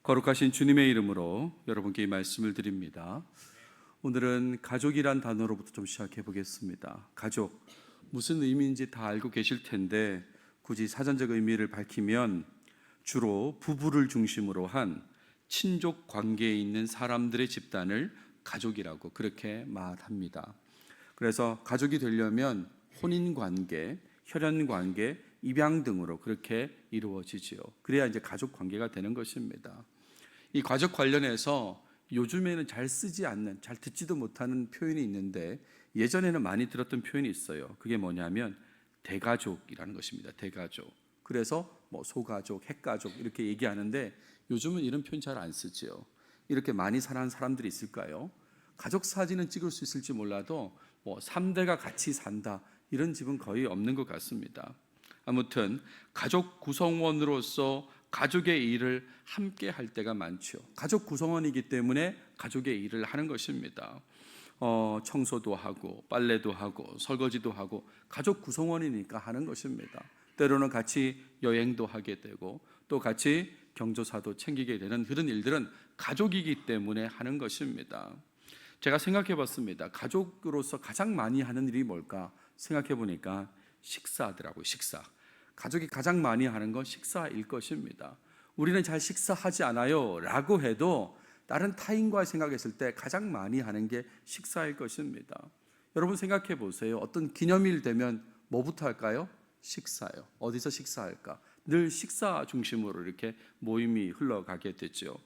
거룩하신 주님의 이름으로 여러분께 이 말씀을 드립니다. 오늘은 가족이란 단어로부터 좀 시작해 보겠습니다. 가족, 무슨 의미인지 다 알고 계실 텐데 굳이 사전적 의미를 밝히면 주로 부부를 중심으로 한 친족 관계에 있는 사람들의 집단을 가족이라고 그렇게 말합니다. 그래서 가족이 되려면 혼인관계, 혈연관계, 입양 등으로 그렇게 이루어지지요. 그래야 이제 가족 관계가 되는 것입니다. 이 가족 관련해서 요즘에는 잘 쓰지 않는, 잘 듣지도 못하는 표현이 있는데 예전에는 많이 들었던 표현이 있어요. 그게 뭐냐면 대가족이라는 것입니다. 대가족. 그래서 소가족, 핵가족 이렇게 얘기하는데 요즘은 이런 표현 잘 안 쓰죠. 이렇게 많이 사는 사람들이 있을까요? 가족 사진은 찍을 수 있을지 몰라도 3대가 같이 산다 이런 집은 거의 없는 것 같습니다. 아무튼 가족 구성원으로서 가족의 일을 함께 할 때가 많죠. 가족 구성원이기 때문에 가족의 일을 하는 것입니다. 청소도 하고 빨래도 하고 설거지도 하고 가족 구성원이니까 하는 것입니다. 때로는 같이 여행도 하게 되고 또 같이 경조사도 챙기게 되는 그런 일들은 가족이기 때문에 하는 것입니다. 제가 생각해 봤습니다. 가족으로서 가장 많이 하는 일이 뭘까 생각해 보니까 식사하더라고요. 식사. 가족이 가장 많이 하는 건 식사일 것입니다. 우리는 잘 식사하지 않아요 라고 해도 다른 타인과 생각했을 때 가장 많이 하는 게 식사일 것입니다. 여러분 생각해 보세요. 어떤 기념일 되면 뭐부터 할까요? 식사요. 어디서 식사할까? 늘 식사 중심으로 이렇게 모임이 흘러가게 되죠.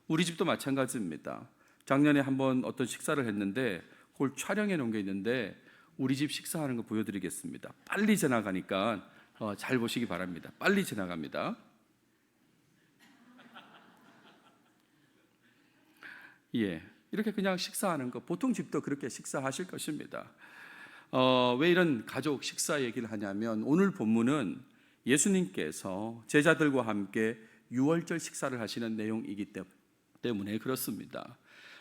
우리 집도 마찬가지입니다. 작년에 한번 어떤 식사를 했는데 그걸 촬영해 놓은 게 있는데 우리 집 식사하는 거 보여드리겠습니다. 빨리 지나가니까 잘 보시기 바랍니다. 빨리 지나갑니다. 예, 이렇게 그냥 식사하는 거 보통 집도 그렇게 식사하실 것입니다. 왜 이런 가족 식사 얘기를 하냐면 오늘 본문은 예수님께서 제자들과 함께 유월절 식사를 하시는 내용이기 때문에 그렇습니다.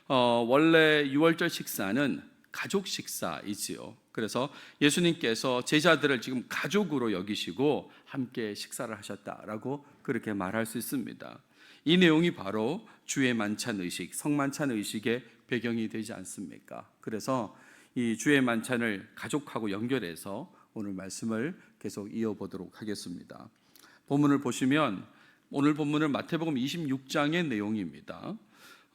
원래 유월절 식사는 가족 식사이지요. 그래서 예수님께서 제자들을 지금 가족으로 여기시고 함께 식사를 하셨다라고 그렇게 말할 수 있습니다. 이 내용이 바로 주의 만찬 의식, 성만찬 의식의 배경이 되지 않습니까? 그래서 이 주의 만찬을 가족하고 연결해서 오늘 말씀을 계속 이어보도록 하겠습니다. 본문을 보시면 오늘 본문은 마태복음 26장의 내용입니다.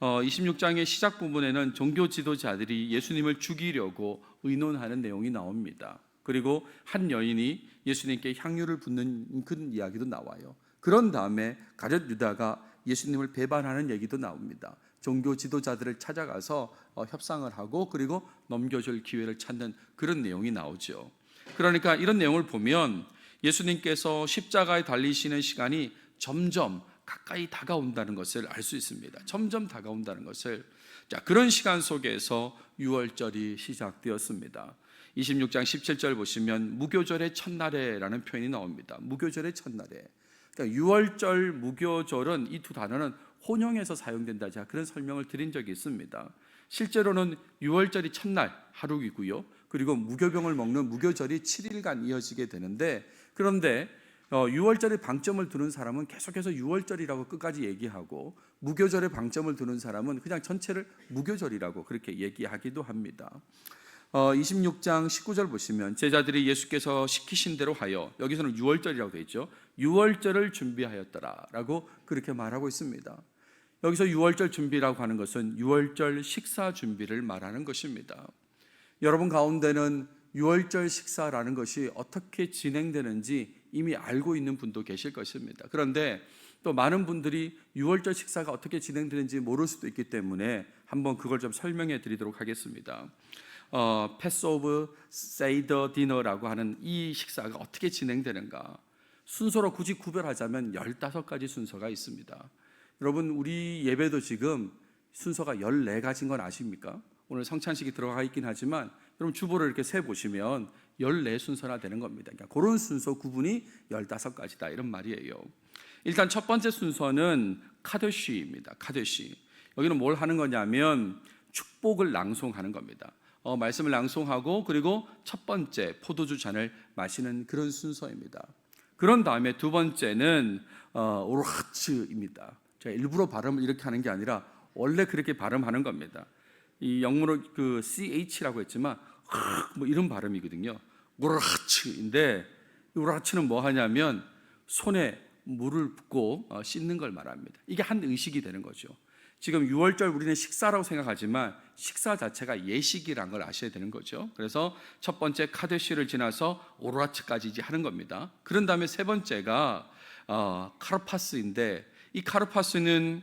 26장의 시작 부분에는 종교 지도자들이 예수님을 죽이려고 의논하는 내용이 나옵니다. 그리고 한 여인이 예수님께 향유를 붓는 그런 이야기도 나와요. 그런 다음에 가룟 유다가 예수님을 배반하는 얘기도 나옵니다. 종교 지도자들을 찾아가서 협상을 하고 그리고 넘겨줄 기회를 찾는 그런 내용이 나오죠. 그러니까 이런 내용을 보면 예수님께서 십자가에 달리시는 시간이 점점 가까이 다가온다는 것을 알 수 있습니다. 점점 다가온다는 것을. 그런 시간 속에서 유월절이 시작되었습니다. 26장 17절 보시면 무교절의 첫날에라는 표현이 나옵니다. 무교절의 첫날에. 그러니까 유월절, 무교절은 이 두 단어는 혼용해서 사용된다. 제가 그런 설명을 드린 적이 있습니다. 실제로는 유월절이 첫날 하루이고요. 그리고 무교병을 먹는 무교절이 7일간 이어지게 되는데 그런데 유월절에 방점을 두는 사람은 계속해서 유월절이라고 끝까지 얘기하고 무교절에 방점을 두는 사람은 그냥 전체를 무교절이라고 그렇게 얘기하기도 합니다. 26장 19절 보시면 제자들이 예수께서 시키신 대로 하여, 여기서는 유월절이라고 되어 있죠. 유월절을 준비하였더라라고 그렇게 말하고 있습니다. 여기서 유월절 준비라고 하는 것은 유월절 식사 준비를 말하는 것입니다. 여러분 가운데는 유월절 식사라는 것이 어떻게 진행되는지 이미 알고 있는 분도 계실 것입니다. 그런데 또 많은 분들이 유월절 식사가 어떻게 진행되는지 모를 수도 있기 때문에 한번 그걸 좀 설명해 드리도록 하겠습니다. 패스오브 세이더 디너라고 하는 이 식사가 어떻게 진행되는가, 순서로 굳이 구별하자면 15가지 순서가 있습니다. 여러분 우리 예배도 지금 순서가 14가지인 건 아십니까? 오늘 성찬식이 들어가 있긴 하지만 여러분 주보를 이렇게 세보시면 14순서나 되는 겁니다. 그러니까 그런 순서 구분이 15가지다 이런 말이에요. 일단 첫 번째 순서는 카드시입니다. 카드시. 여기는 뭘 하는 거냐면 축복을 낭송하는 겁니다. 말씀을 낭송하고 그리고 첫 번째 포도주 잔을 마시는 그런 순서입니다. 그런 다음에 두 번째는 오르하츠입니다. 제가 일부러 발음을 이렇게 하는 게 아니라 원래 그렇게 발음하는 겁니다. 이 영문으로 그 ch라고 했지만 뭐 이런 발음이거든요. 우라츠인데 우라츠는 뭐 하냐면 손에 물을 붓고 씻는 걸 말합니다. 이게 한 의식이 되는 거죠. 지금 6월절 우리는 식사라고 생각하지만 식사 자체가 예식이란 걸 아셔야 되는 거죠. 그래서 첫 번째 카데시를 지나서 오르라츠까지 이제 하는 겁니다. 그런 다음에 세 번째가 카르파스인데 이 카르파스는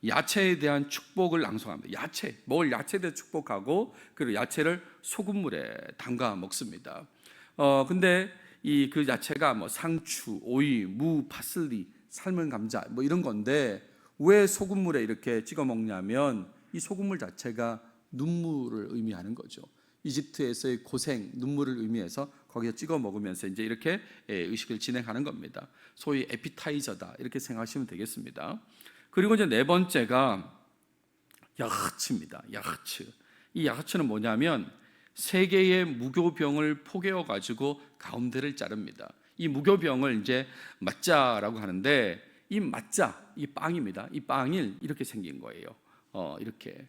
야채에 대한 축복을 낭송합니다. 야채, 먹을 야채에 대해 축복하고 그리고 야채를 소금물에 담가 먹습니다. 근데 이 그 야채가 뭐 상추, 오이, 무, 파슬리, 삶은 감자 뭐 이런 건데 왜 소금물에 이렇게 찍어 먹냐면 이 소금물 자체가 눈물을 의미하는 거죠. 이집트에서의 고생, 눈물을 의미해서 거기에 찍어 먹으면서 이제 이렇게 의식을 진행하는 겁니다. 소위 에피타이저다 이렇게 생각하시면 되겠습니다. 그리고 이제 네 번째가 야하츠입니다. 야하츠. 이 야하츠는 뭐냐면 세 개의 무교병을 포개어 가지고 가운데를 자릅니다. 이 무교병을 이제 맞자라고 하는데 이 맞자, 이 빵입니다. 이 빵이 이렇게 생긴 거예요. 이렇게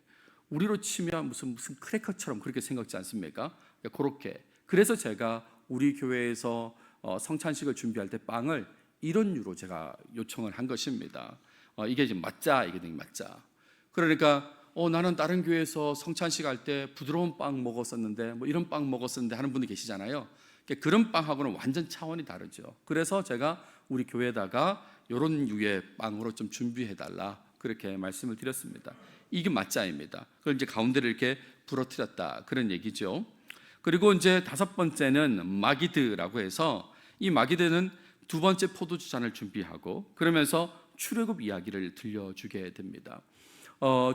우리로 치면 무슨 크래커처럼 그렇게 생각지 않습니까? 그렇게. 그래서 제가 우리 교회에서 성찬식을 준비할 때 빵을 이런 류로 제가 요청을 한 것입니다. 이게 지금 맞자, 이게 맞자. 그러니까 나는 다른 교회에서 성찬식 할 때 부드러운 빵 먹었었는데 뭐 이런 빵 먹었었는데 하는 분이 계시잖아요. 그런 빵하고는 완전 차원이 다르죠. 그래서 제가 우리 교회에다가 이런 류의 빵으로 좀 준비해달라 그렇게 말씀을 드렸습니다. 이게 맞자입니다. 그걸 이제 가운데를 이렇게 부러뜨렸다 그런 얘기죠. 그리고 이제 다섯 번째는 마기드라고 해서 이 마기드는 두 번째 포도주 잔을 준비하고 그러면서 출애굽 이야기를 들려주게 됩니다.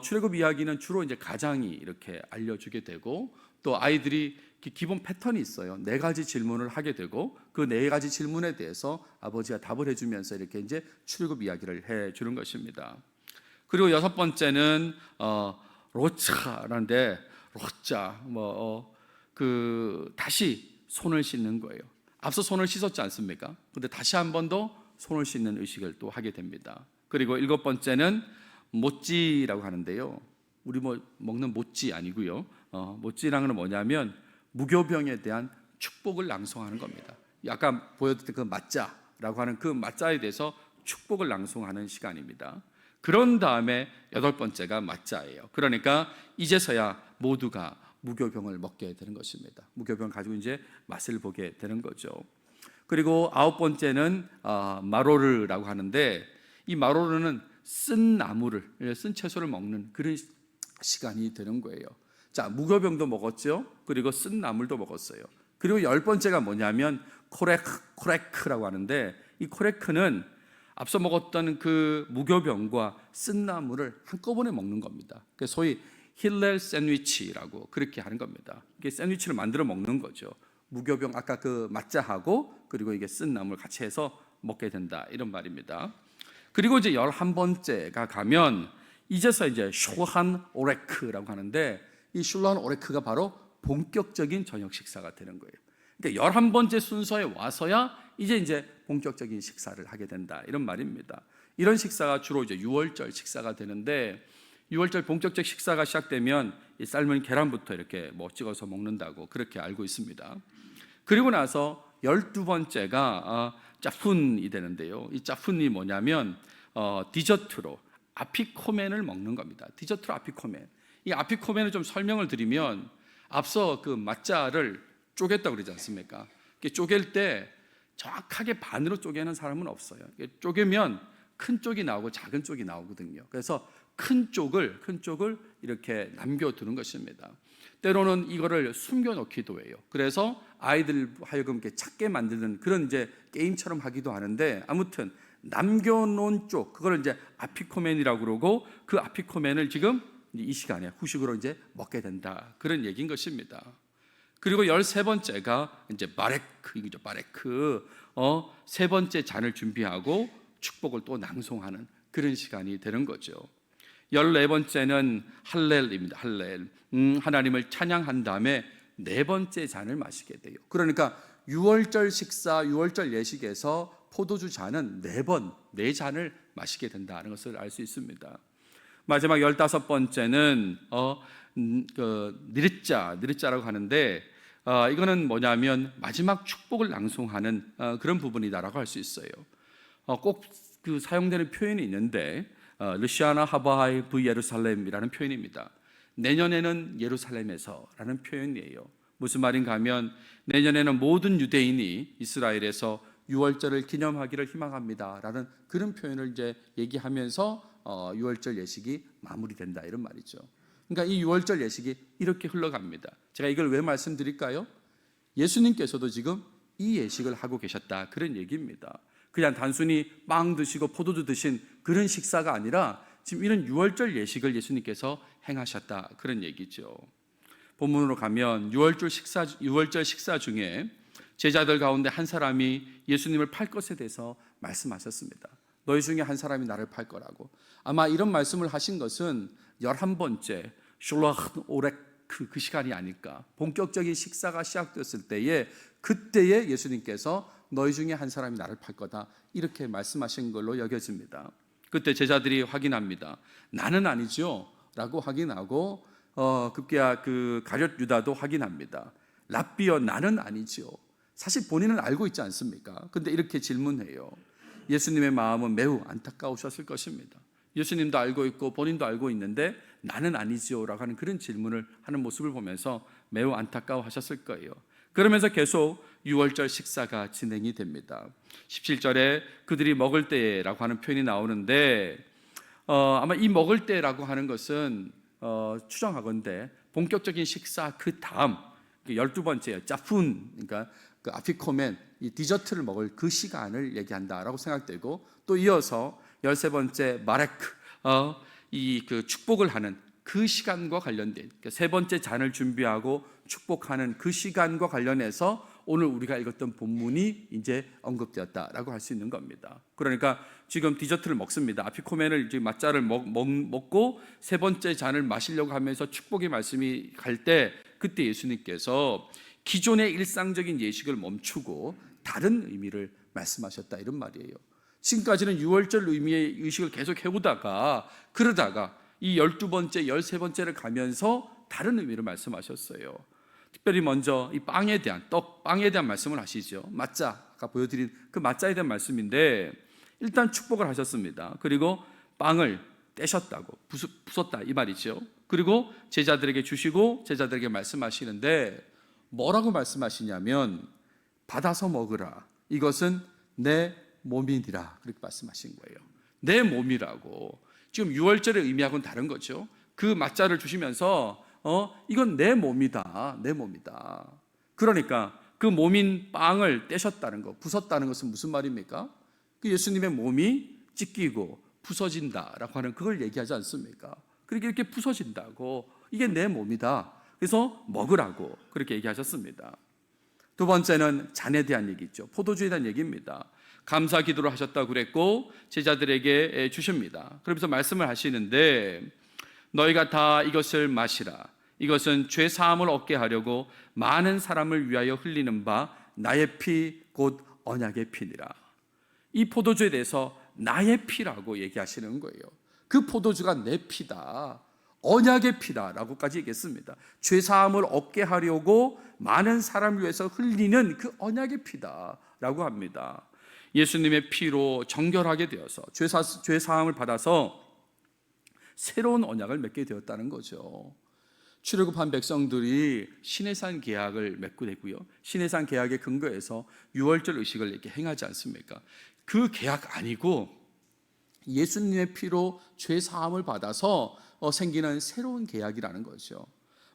출애굽 이야기는 주로 이제 가장이 이렇게 알려주게 되고 또 아이들이 기본 패턴이 있어요. 네 가지 질문을 하게 되고 그 네 가지 질문에 대해서 아버지가 답을 해주면서 이렇게 이제 출애굽 이야기를 해주는 것입니다. 그리고 여섯 번째는 로차라는데 로차 다시 손을 씻는 거예요. 앞서 손을 씻었지 않습니까? 근데 다시 한 번 더 손을 씻는 의식을 또 하게 됩니다. 그리고 일곱 번째는 모찌라고 하는데요. 우리 먹는 모찌 아니고요. 모찌라는 건 뭐냐면 무교병에 대한 축복을 낭송하는 겁니다. 아까 보여드렸던 그 맞자라고 하는 그 맞자에 대해서 축복을 낭송하는 시간입니다. 그런 다음에 여덟 번째가 맞자예요. 그러니까 이제서야 모두가 무교병을 먹게 되는 것입니다. 무교병을 가지고 이제 맛을 보게 되는 거죠. 그리고 아홉 번째는 마로르라고 하는데 이 마로르는 쓴 나무를, 쓴 채소를 먹는 그런 시간이 되는 거예요. 자, 무교병도 먹었죠. 그리고 쓴 나물도 먹었어요. 그리고 열 번째가 뭐냐면 코레크라고 하는데 이 코레크는 앞서 먹었던 그 무교병과 쓴 나물을 한꺼번에 먹는 겁니다. 소위 힐렐 샌드위치라고 그렇게 하는 겁니다. 이게 샌드위치를 만들어 먹는 거죠. 무교병 아까 그 맞자하고 그리고 이게 쓴 나물 같이 해서 먹게 된다 이런 말입니다. 그리고 이제 11번째가 가면 이제서 이제 슐한 오레크라고 하는데 이 슐한 오레크가 바로 본격적인 저녁 식사가 되는 거예요. 그러니까 11번째 순서에 와서야 이제 본격적인 식사를 하게 된다 이런 말입니다. 이런 식사가 주로 이제 6월절 식사가 되는데 6월절 본격적 식사가 시작되면 이 삶은 계란부터 이렇게 찍어서 먹는다고 그렇게 알고 있습니다. 그리고 나서 12번째가 짜푼이 되는데요. 이 짜푼이 뭐냐면 디저트로 아피코멘을 먹는 겁니다. 디저트로 아피코멘. 이 아피코멘을 좀 설명을 드리면 앞서 그 맞자를 쪼갰다고 그러지 않습니까? 쪼갤 때 정확하게 반으로 쪼개는 사람은 없어요. 쪼개면 큰 쪽이 나오고 작은 쪽이 나오거든요. 그래서 큰 쪽을 이렇게 남겨두는 것입니다. 때로는 이거를 숨겨놓기도 해요. 그래서 아이들 하여금 이렇게 찾게 만드는 그런 이제 게임처럼 하기도 하는데 아무튼 남겨놓은 쪽 그걸 이제 아피코멘이라고 그러고 그 아피코멘을 지금 이 시간에 후식으로 이제 먹게 된다 그런 얘기인 것입니다. 그리고 13번째가 이제 바레크이죠. 바레크. 세 번째 잔을 준비하고 축복을 또 낭송하는 그런 시간이 되는 거죠. 14번째는 할렐입니다. 할렐. 하나님을 찬양한 다음에 네 번째 잔을 마시게 돼요. 그러니까 6월절 식사, 6월절 예식에서 포도주 잔은 4번, 4잔을 마시게 된다는 것을 알 수 있습니다. 마지막 15번째는 니르자라고 하는데 이거는 뭐냐면 마지막 축복을 낭송하는 그런 부분이다라고 할 수 있어요. 꼭 그 사용되는 표현이 있는데 르시아나 하바하이 브 예루살렘이라는 표현입니다. 내년에는 예루살렘에서라는 표현이에요. 무슨 말인가 하면 내년에는 모든 유대인이 이스라엘에서 유월절을 기념하기를 희망합니다라는 그런 표현을 이제 얘기하면서 유월절 예식이 마무리된다 이런 말이죠. 그러니까 이 유월절 예식이 이렇게 흘러갑니다. 제가 이걸 왜 말씀드릴까요? 예수님께서도 지금 이 예식을 하고 계셨다 그런 얘기입니다. 그냥 단순히 빵 드시고 포도주 드신 그런 식사가 아니라 지금 이런 유월절 예식을 예수님께서 행하셨다 그런 얘기죠. 본문으로 가면 유월절 식사 중에 제자들 가운데 한 사람이 예수님을 팔 것에 대해서 말씀하셨습니다. 너희 중에 한 사람이 나를 팔 거라고. 아마 이런 말씀을 하신 것은 11번째 슐라흐 오렉 그 시간이 아닐까. 본격적인 식사가 시작됐을 때에 그때에 예수님께서 너희 중에 한 사람이 나를 팔 거다 이렇게 말씀하신 걸로 여겨집니다. 그때 제자들이 확인합니다. 나는 아니죠 라고 확인하고 급기야 그 가룟 유다도 확인합니다. 랍비여 나는 아니죠. 사실 본인은 알고 있지 않습니까? 근데 이렇게 질문해요. 예수님의 마음은 매우 안타까우셨을 것입니다. 예수님도 알고 있고 본인도 알고 있는데 나는 아니지요 라고 하는 그런 질문을 하는 모습을 보면서 매우 안타까워하셨을 거예요. 그러면서 계속 유월절 식사가 진행이 됩니다. 17절에 그들이 먹을 때라고 하는 표현이 나오는데 아마 이 먹을 때라고 하는 것은 추정하건대 본격적인 식사 그 다음 12번째 짜푼 그러니까 그 아피코멘 이 디저트를 먹을 그 시간을 얘기한다라고 생각되고 또 이어서 13번째 마레크 이 그 축복을 하는 그 시간과 관련된 그러니까 세 번째 잔을 준비하고 축복하는 그 시간과 관련해서 오늘 우리가 읽었던 본문이 이제 언급되었다라고 할 수 있는 겁니다. 그러니까 지금 디저트를 먹습니다. 아피코멘을 이제 맛자를 먹고 세 번째 잔을 마시려고 하면서 축복의 말씀이 갈 때 그때 예수님께서 기존의 일상적인 예식을 멈추고 다른 의미를 말씀하셨다 이런 말이에요. 지금까지는 유월절 의미의 의식을 계속 해오다가 그러다가 이 12번째, 13번째를 가면서 다른 의미를 말씀하셨어요. 특별히 먼저 이 빵에 대한 빵에 대한 말씀을 하시죠. 맛자, 아까 보여드린 그 맛자에 대한 말씀인데 일단 축복을 하셨습니다. 그리고 빵을 떼셨다고 부쉈다 이 말이죠. 그리고 제자들에게 주시고 제자들에게 말씀하시는데 뭐라고 말씀하시냐면 받아서 먹으라. 이것은 내 몸이니라. 그렇게 말씀하신 거예요. 내 몸이라고. 지금 유월절의 의미하고는 다른 거죠. 그 맛자를 주시면서 이건 내 몸이다. 내 몸이다. 그러니까 그 몸인 빵을 떼셨다는 거, 부쉈다는 것은 무슨 말입니까? 그 예수님의 몸이 찢기고 부서진다라고 하는 그걸 얘기하지 않습니까? 그렇게 이렇게 부서진다고 이게 내 몸이다. 그래서 먹으라고 그렇게 얘기하셨습니다. 두 번째는 잔에 대한 얘기죠. 포도주에 대한 얘기입니다. 감사 기도를 하셨다고 그랬고 제자들에게 주십니다. 그러면서 말씀을 하시는데 너희가 다 이것을 마시라. 이것은 죄 사함을 얻게 하려고 많은 사람을 위하여 흘리는 바 나의 피 곧 언약의 피니라. 이 포도주에 대해서 나의 피라고 얘기하시는 거예요. 그 포도주가 내 피다. 언약의 피다라고까지 얘기했습니다. 죄 사함을 얻게 하려고 많은 사람을 위해서 흘리는 그 언약의 피다라고 합니다. 예수님의 피로 정결하게 되어서 죄 사함을 받아서 새로운 언약을 맺게 되었다는 거죠. 출애굽한 백성들이 시내산 계약을 맺고 되고요. 시내산 계약의 근거에서 유월절 의식을 이렇게 행하지 않습니까? 그 계약 아니고 예수님의 피로 죄 사함을 받아서 생기는 새로운 계약이라는 거죠.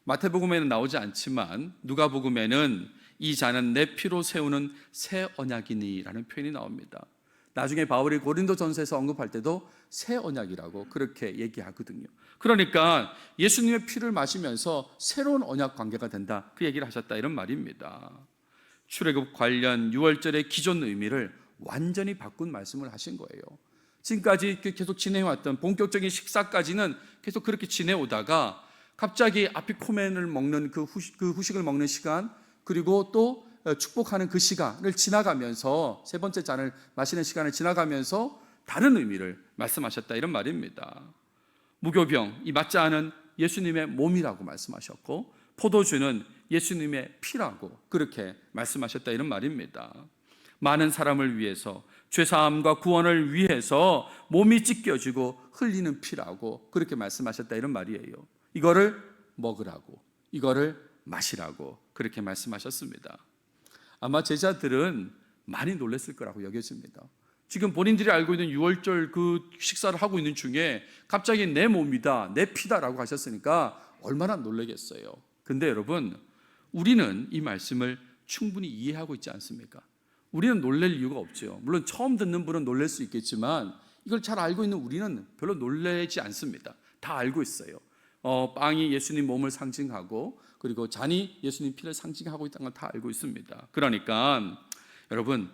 마태복음에는 나오지 않지만 누가복음에는 이 잔은 내 피로 세우는 새 언약이니라는 표현이 나옵니다. 나중에 바울이 고린도전서에서 언급할 때도 새 언약이라고 그렇게 얘기하거든요. 그러니까 예수님의 피를 마시면서 새로운 언약 관계가 된다 그 얘기를 하셨다 이런 말입니다. 출애굽 관련 유월절의 기존 의미를 완전히 바꾼 말씀을 하신 거예요. 지금까지 계속 지내왔던 본격적인 식사까지는 계속 그렇게 지내오다가 갑자기 아피코멘을 먹는 그 후식을 먹는 시간 그리고 또 축복하는 그 시간을 지나가면서, 세 번째 잔을 마시는 시간을 지나가면서 다른 의미를 말씀하셨다, 이런 말입니다. 무교병, 이 맞지 않은 예수님의 몸이라고 말씀하셨고, 포도주는 예수님의 피라고 그렇게 말씀하셨다, 이런 말입니다. 많은 사람을 위해서, 죄사함과 구원을 위해서 몸이 찢겨지고 흘리는 피라고 그렇게 말씀하셨다, 이런 말이에요. 이거를 먹으라고, 이거를 마시라고 그렇게 말씀하셨습니다. 아마 제자들은 많이 놀랐을 거라고 여겨집니다. 지금 본인들이 알고 있는 유월절 그 식사를 하고 있는 중에 갑자기 내 몸이다, 내 피다라고 하셨으니까 얼마나 놀라겠어요. 근데 여러분, 우리는 이 말씀을 충분히 이해하고 있지 않습니까? 우리는 놀랄 이유가 없죠. 물론 처음 듣는 분은 놀랄 수 있겠지만 이걸 잘 알고 있는 우리는 별로 놀라지 않습니다. 다 알고 있어요. 빵이 예수님 몸을 상징하고, 그리고 잔이 예수님 피를 상징하고 있다는 걸 다 알고 있습니다. 그러니까 여러분,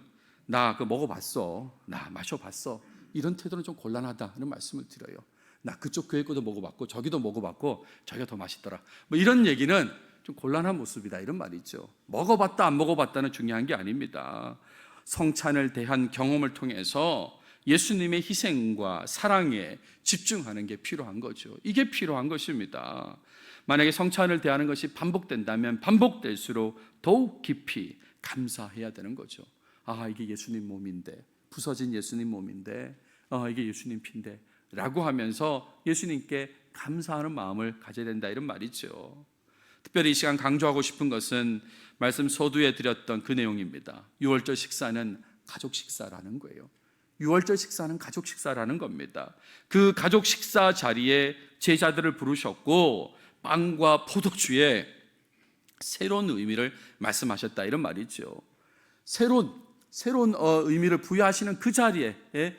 나 그거 먹어봤어, 나 마셔봤어, 이런 태도는 좀 곤란하다, 이런 말씀을 드려요. 나 그쪽 교회 것도 먹어봤고 저기도 먹어봤고 저기가 더 맛있더라, 뭐 이런 얘기는 좀 곤란한 모습이다, 이런 말이죠. 먹어봤다 안 먹어봤다는 중요한 게 아닙니다. 성찬을 대한 경험을 통해서 예수님의 희생과 사랑에 집중하는 게 필요한 거죠. 이게 필요한 것입니다. 만약에 성찬을 대하는 것이 반복된다면 반복될수록 더욱 깊이 감사해야 되는 거죠. 아, 이게 예수님 몸인데, 부서진 예수님 몸인데, 이게 예수님 피인데 라고 하면서 예수님께 감사하는 마음을 가져야 된다, 이런 말이죠. 특별히 이 시간 강조하고 싶은 것은 말씀 서두에 드렸던 그 내용입니다. 유월절 식사는 가족 식사라는 거예요. 유월절 식사는 가족 식사라는 겁니다. 그 가족 식사 자리에 제자들을 부르셨고 빵과 포도주에 새로운 의미를 말씀하셨다, 이런 말이죠. 새로운 의미를 부여하시는 그 자리에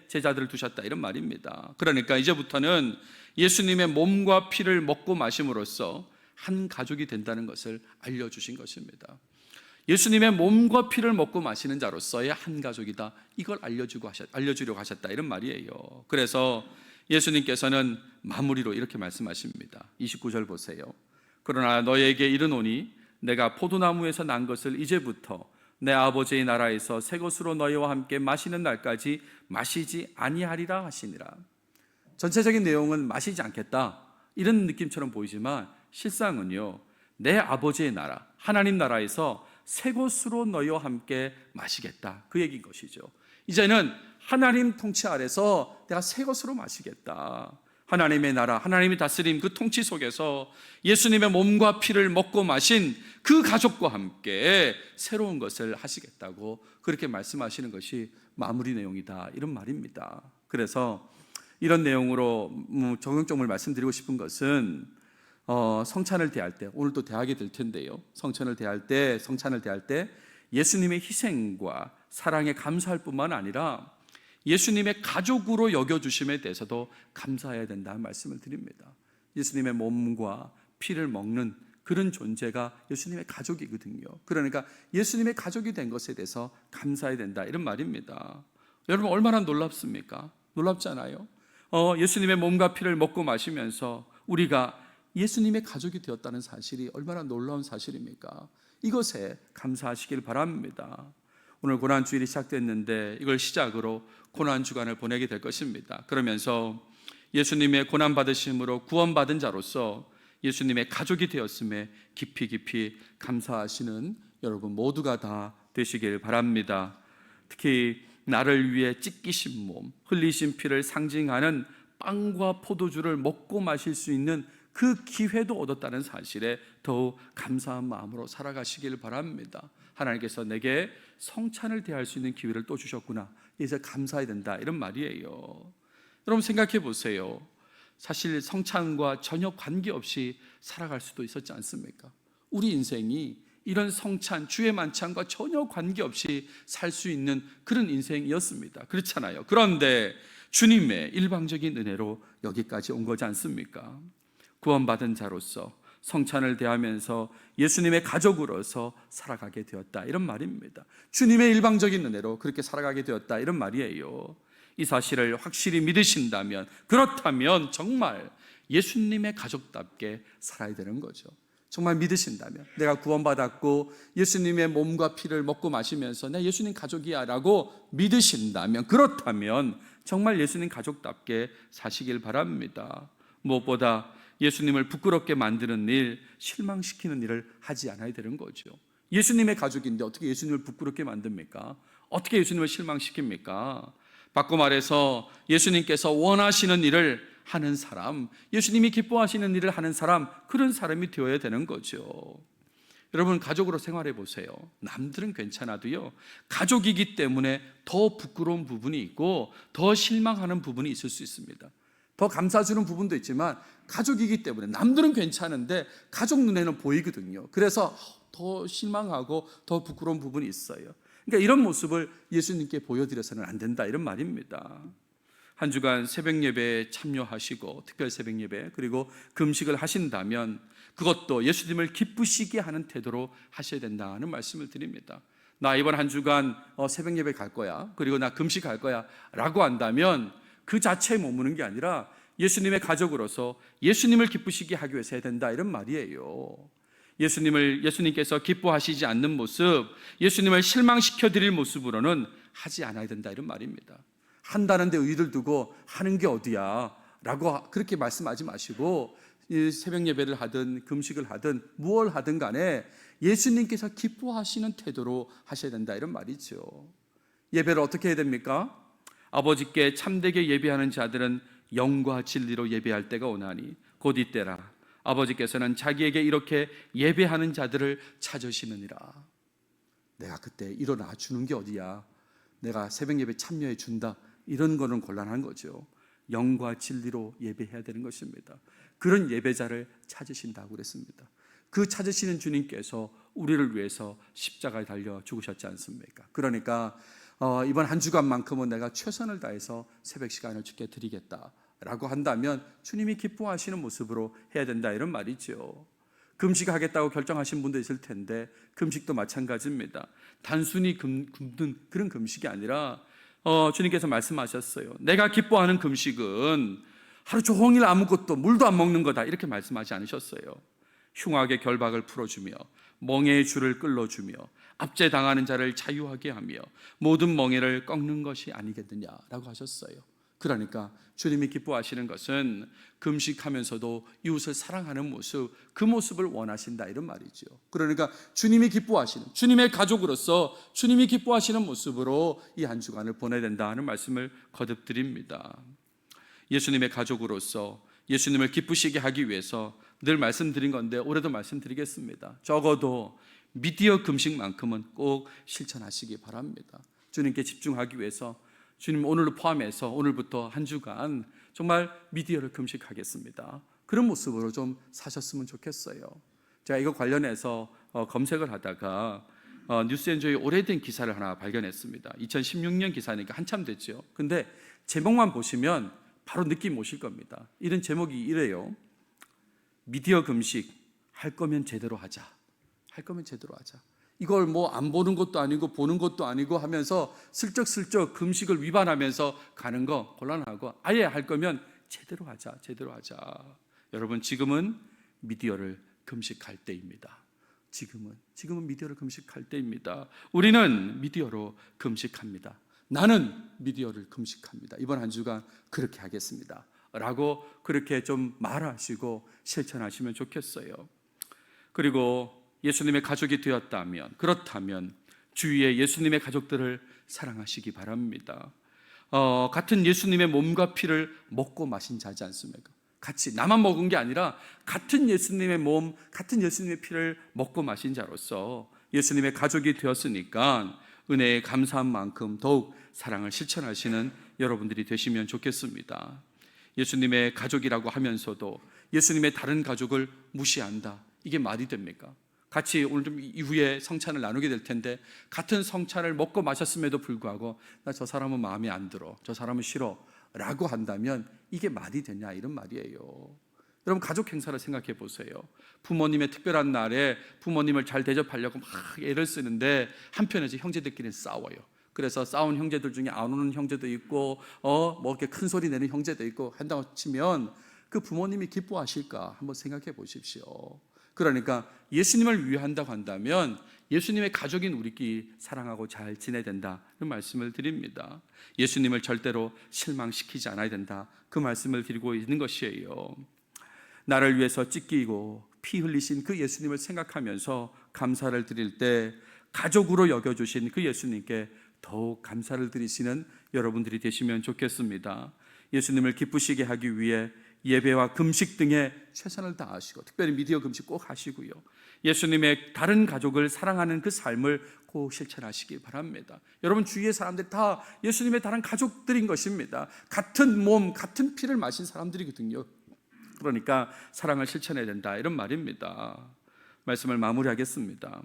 제자들을 두셨다, 이런 말입니다. 그러니까 이제부터는 예수님의 몸과 피를 먹고 마심으로써 한 가족이 된다는 것을 알려주신 것입니다. 예수님의 몸과 피를 먹고 마시는 자로서의 한 가족이다, 이걸 알려주려고 하셨다, 이런 말이에요. 그래서 예수님께서는 마무리로 이렇게 말씀하십니다. 29절 보세요. 그러나 너에게 이르노니 내가 포도나무에서 난 것을 이제부터 내 아버지의 나라에서 새 것으로 너희와 함께 마시는 날까지 마시지 아니하리라 하시니라. 전체적인 내용은 마시지 않겠다, 이런 느낌처럼 보이지만 실상은요, 내 아버지의 나라, 하나님 나라에서 새 것으로 너희와 함께 마시겠다, 그 얘기인 것이죠. 이제는 하나님 통치 아래서 내가 새 것으로 마시겠다. 하나님의 나라, 하나님의 다스림, 그 통치 속에서 예수님의 몸과 피를 먹고 마신 그 가족과 함께 새로운 것을 하시겠다고 그렇게 말씀하시는 것이 마무리 내용이다, 이런 말입니다. 그래서 이런 내용으로 적용점을 말씀드리고 싶은 것은 성찬을 대할 때, 오늘도 대하게 될 텐데요, 성찬을 대할 때 예수님의 희생과 사랑에 감사할 뿐만 아니라 예수님의 가족으로 여겨주심에 대해서도 감사해야 된다는 말씀을 드립니다. 예수님의 몸과 피를 먹는 그런 존재가 예수님의 가족이거든요. 그러니까 예수님의 가족이 된 것에 대해서 감사해야 된다, 이런 말입니다. 여러분, 얼마나 놀랍습니까? 놀랍지 않아요? 예수님의 몸과 피를 먹고 마시면서 우리가 예수님의 가족이 되었다는 사실이 얼마나 놀라운 사실입니까? 이것에 감사하시길 바랍니다. 오늘 고난주일이 시작됐는데 이걸 시작으로 고난주간을 보내게 될 것입니다. 그러면서 예수님의 고난받으심으로 구원받은 자로서 예수님의 가족이 되었음에 깊이 감사하시는 여러분 모두가 다 되시길 바랍니다. 특히 나를 위해 찢기신 몸, 흘리신 피를 상징하는 빵과 포도주를 먹고 마실 수 있는 그 기회도 얻었다는 사실에 더욱 감사한 마음으로 살아가시길 바랍니다. 하나님께서 내게 성찬을 대할 수 있는 기회를 또 주셨구나, 이제 감사해야 된다, 이런 말이에요. 여러분 생각해 보세요. 사실 성찬과 전혀 관계없이 살아갈 수도 있었지 않습니까? 우리 인생이 이런 성찬, 주의 만찬과 전혀 관계없이 살 수 있는 그런 인생이었습니다. 그렇잖아요. 그런데 주님의 일방적인 은혜로 여기까지 온 거지 않습니까? 구원받은 자로서 성찬을 대하면서 예수님의 가족으로서 살아가게 되었다, 이런 말입니다. 주님의 일방적인 은혜로 그렇게 살아가게 되었다, 이런 말이에요. 이 사실을 확실히 믿으신다면, 그렇다면 정말 예수님의 가족답게 살아야 되는 거죠. 정말 믿으신다면, 내가 구원받았고 예수님의 몸과 피를 먹고 마시면서 내 예수님 가족이야 라고 믿으신다면, 그렇다면 정말 예수님 가족답게 사시길 바랍니다. 무엇보다 예수님을 부끄럽게 만드는 일, 실망시키는 일을 하지 않아야 되는 거죠. 예수님의 가족인데 어떻게 예수님을 부끄럽게 만듭니까? 어떻게 예수님을 실망시킵니까? 바꿔 말해서 예수님께서 원하시는 일을 하는 사람, 예수님이 기뻐하시는 일을 하는 사람, 그런 사람이 되어야 되는 거죠. 여러분, 가족으로 생활해 보세요. 남들은 괜찮아도요, 가족이기 때문에 더 부끄러운 부분이 있고 더 실망하는 부분이 있을 수 있습니다. 더 감싸주는 부분도 있지만 가족이기 때문에 남들은 괜찮은데 가족 눈에는 보이거든요. 그래서 더 실망하고 더 부끄러운 부분이 있어요. 그러니까 이런 모습을 예수님께 보여드려서는 안 된다, 이런 말입니다. 한 주간 새벽 예배에 참여하시고, 특별 새벽 예배, 그리고 금식을 하신다면 그것도 예수님을 기쁘시게 하는 태도로 하셔야 된다는 말씀을 드립니다. 나 이번 한 주간 새벽 예배 갈 거야, 그리고 나 금식할 거야 라고 한다면 그 자체에 머무는 게 아니라 예수님의 가족으로서 예수님을 기쁘시게 하기 위해서 해야 된다, 이런 말이에요. 예수님께서 기뻐하시지 않는 모습, 예수님을 실망시켜 드릴 모습으로는 하지 않아야 된다, 이런 말입니다. 한다는 데 의의를 두고 하는 게 어디야 라고 그렇게 말씀하지 마시고, 새벽 예배를 하든 금식을 하든 무엇을 하든 간에 예수님께서 기뻐하시는 태도로 하셔야 된다, 이런 말이죠. 예배를 어떻게 해야 됩니까? 아버지께 참되게 예배하는 자들은 영과 진리로 예배할 때가 오나니 곧 이때라. 아버지께서는 자기에게 이렇게 예배하는 자들을 찾으시느니라. 내가 그때 일어나 주는 게 어디야, 내가 새벽 예배 참여해 준다, 이런 거는 곤란한 거죠. 영과 진리로 예배해야 되는 것입니다. 그런 예배자를 찾으신다고 그랬습니다. 그 찾으시는 주님께서 우리를 위해서 십자가에 달려 죽으셨지 않습니까? 그러니까 이번 한 주간만큼은 내가 최선을 다해서 새벽 시간을 주께 드리겠다 라고 한다면 주님이 기뻐하시는 모습으로 해야 된다, 이런 말이죠. 금식하겠다고 결정하신 분도 있을 텐데 금식도 마찬가지입니다. 단순히 굶는 그런 금식이 아니라 주님께서 말씀하셨어요. 내가 기뻐하는 금식은 하루 종일 아무것도 물도 안 먹는 거다, 이렇게 말씀하지 않으셨어요. 흉악의 결박을 풀어주며 멍에의 줄을 끌어주며 압제당하는 자를 자유하게 하며 모든 멍에를 꺾는 것이 아니겠느냐라고 하셨어요. 그러니까 주님이 기뻐하시는 것은 금식하면서도 이웃을 사랑하는 모습, 그 모습을 원하신다, 이런 말이죠. 그러니까 주님이 기뻐하시는, 주님의 가족으로서 주님이 기뻐하시는 모습으로 이 한 주간을 보내야 된다 하는 말씀을 거듭드립니다. 예수님의 가족으로서 예수님을 기쁘시게 하기 위해서 늘 말씀드린 건데 올해도 말씀드리겠습니다. 적어도 미디어 금식만큼은 꼭 실천하시기 바랍니다. 주님께 집중하기 위해서 주님 오늘을 포함해서 오늘부터 한 주간 정말 미디어를 금식하겠습니다, 그런 모습으로 좀 사셨으면 좋겠어요. 제가 이거 관련해서 검색을 하다가 뉴스엔조의 오래된 기사를 하나 발견했습니다. 2016년 기사니까 한참 됐죠. 근데 제목만 보시면 바로 느낌 오실 겁니다. 이런 제목이 이래요. 미디어 금식 할 거면 제대로 하자. 할 거면 제대로 하자. 이걸 뭐 안 보는 것도 아니고 보는 것도 아니고 하면서 슬쩍슬쩍 금식을 위반하면서 가는 거 곤란하고, 아예 할 거면 제대로 하자, 제대로 하자. 여러분, 지금은 미디어를 금식할 때입니다. 지금은 미디어를 금식할 때입니다. 우리는 미디어로 금식합니다. 나는 미디어를 금식합니다. 이번 한 주간 그렇게 하겠습니다 라고 그렇게 좀 말하시고 실천하시면 좋겠어요. 그리고 예수님의 가족이 되었다면, 그렇다면 주위의 예수님의 가족들을 사랑하시기 바랍니다. 같은 예수님의 몸과 피를 먹고 마신 자지 않습니까? 같이 나만 먹은 게 아니라 같은 예수님의 몸, 같은 예수님의 피를 먹고 마신 자로서 예수님의 가족이 되었으니까 은혜에 감사한 만큼 더욱 사랑을 실천하시는 여러분들이 되시면 좋겠습니다. 예수님의 가족이라고 하면서도 예수님의 다른 가족을 무시한다, 이게 말이 됩니까? 같이 오늘 좀 이후에 성찬을 나누게 될 텐데 같은 성찬을 먹고 마셨음에도 불구하고 나 저 사람은 마음에 안 들어, 저 사람은 싫어 라고 한다면 이게 말이 되냐, 이런 말이에요. 여러분, 가족 행사를 생각해 보세요. 부모님의 특별한 날에 부모님을 잘 대접하려고 막 애를 쓰는데 한편에서 형제들끼리 싸워요. 그래서 싸운 형제들 중에 안 오는 형제도 있고 뭐 이렇게 큰 소리 내는 형제도 있고 한다고 치면 그 부모님이 기뻐하실까 한번 생각해 보십시오. 그러니까 예수님을 위한다고 한다면 예수님의 가족인 우리끼리 사랑하고 잘 지내야 된다, 그 말씀을 드립니다. 예수님을 절대로 실망시키지 않아야 된다, 그 말씀을 드리고 있는 것이에요. 나를 위해서 찢기고 피 흘리신 그 예수님을 생각하면서 감사를 드릴 때 가족으로 여겨주신 그 예수님께 더욱 감사를 드리시는 여러분들이 되시면 좋겠습니다. 예수님을 기쁘시게 하기 위해 예배와 금식 등에 최선을 다하시고, 특별히 미디어 금식 꼭 하시고요, 예수님의 다른 가족을 사랑하는 그 삶을 꼭 실천하시기 바랍니다. 여러분 주위의 사람들이 다 예수님의 다른 가족들인 것입니다. 같은 몸, 같은 피를 마신 사람들이거든요. 그러니까 사랑을 실천해야 된다, 이런 말입니다. 말씀을 마무리하겠습니다.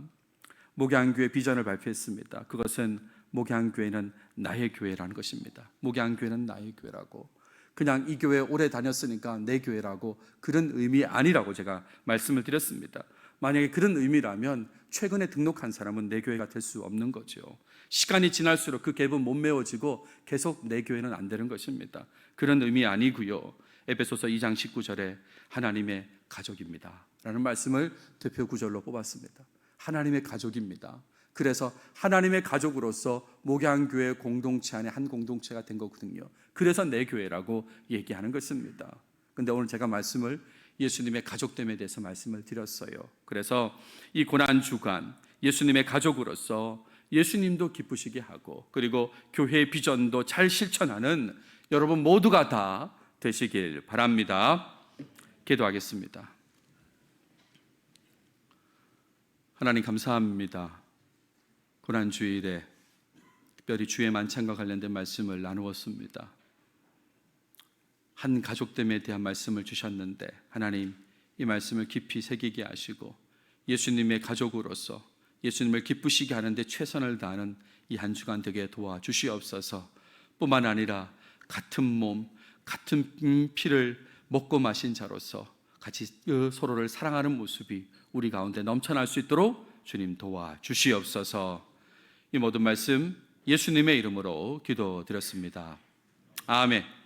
목양교회 비전을 발표했습니다. 그것은 목양교회는 나의 교회라는 것입니다. 목양교회는 나의 교회라고, 그냥 이 교회 오래 다녔으니까 내 교회라고, 그런 의미 아니라고 제가 말씀을 드렸습니다. 만약에 그런 의미라면 최근에 등록한 사람은 내 교회가 될 수 없는 거죠. 시간이 지날수록 그 갭은 못 메워지고 계속 내 교회는 안 되는 것입니다. 그런 의미 아니고요. 에베소서 2장 19절에 하나님의 가족입니다 라는 말씀을 대표 구절로 뽑았습니다. 하나님의 가족입니다. 그래서 하나님의 가족으로서 목양교회 공동체 안에 한 공동체가 된 거거든요. 그래서 내 교회라고 얘기하는 것입니다. 근데 오늘 제가 말씀을 예수님의 가족됨에 대해서 말씀을 드렸어요. 그래서 이 고난주간 예수님의 가족으로서 예수님도 기쁘시게 하고, 그리고 교회의 비전도 잘 실천하는 여러분 모두가 다 되시길 바랍니다. 기도하겠습니다. 하나님 감사합니다. 고난주일에 특별히 주의 만찬과 관련된 말씀을 나누었습니다. 한 가족됨에 대한 말씀을 주셨는데 하나님, 이 말씀을 깊이 새기게 하시고 예수님의 가족으로서 예수님을 기쁘시게 하는데 최선을 다하는 이 한 주간 되게 도와주시옵소서. 뿐만 아니라 같은 몸, 같은 피를 먹고 마신 자로서 같이 서로를 사랑하는 모습이 우리 가운데 넘쳐날 수 있도록 주님 도와주시옵소서. 이 모든 말씀 예수님의 이름으로 기도드렸습니다. 아멘.